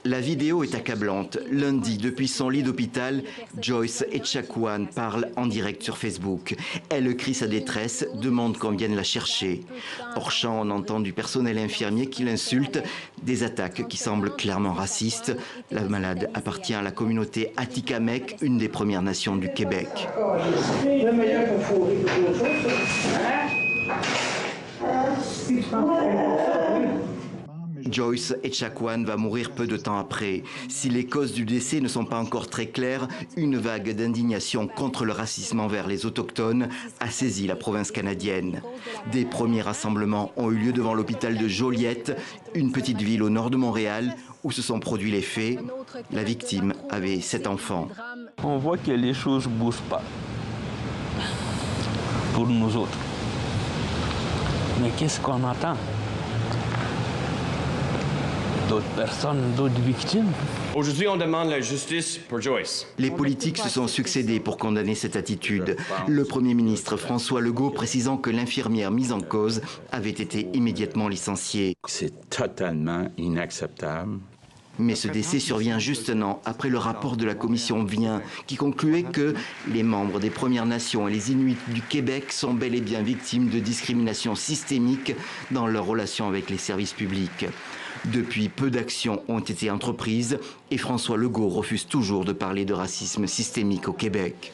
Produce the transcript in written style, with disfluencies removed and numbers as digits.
La vidéo est accablante. Lundi, depuis son lit d'hôpital, Joyce Echaquan parle en direct sur Facebook. Elle crie sa détresse, demande qu'on vienne la chercher. Hors champ, on entend du personnel infirmier qui l'insulte, des attaques qui semblent clairement racistes. La malade appartient à la communauté Atikamekw, une des Premières Nations du Québec. Joyce Echaquan va mourir peu de temps après. Si les causes du décès ne sont pas encore très claires, une vague d'indignation contre le racisme envers les Autochtones a saisi la province canadienne. Des premiers rassemblements ont eu lieu devant l'hôpital de Joliette, une petite ville au nord de Montréal, où se sont produits les faits. La victime avait 7 enfants. On voit que les choses ne bougent pas pour nous autres. Mais qu'est-ce qu'on attend? D'autres personnes, d'autres victimes. Aujourd'hui, on demande la justice pour Joyce. Les politiques se sont succédés pour condamner cette attitude. Le Premier ministre François Legault précisant que l'infirmière mise en cause avait été immédiatement licenciée. C'est totalement inacceptable. Mais ce décès survient juste un an après le rapport de la commission Vien qui concluait que les membres des Premières Nations et les Inuits du Québec sont bel et bien victimes de discrimination systémique dans leurs relations avec les services publics. Depuis, peu d'actions ont été entreprises et François Legault refuse toujours de parler de racisme systémique au Québec.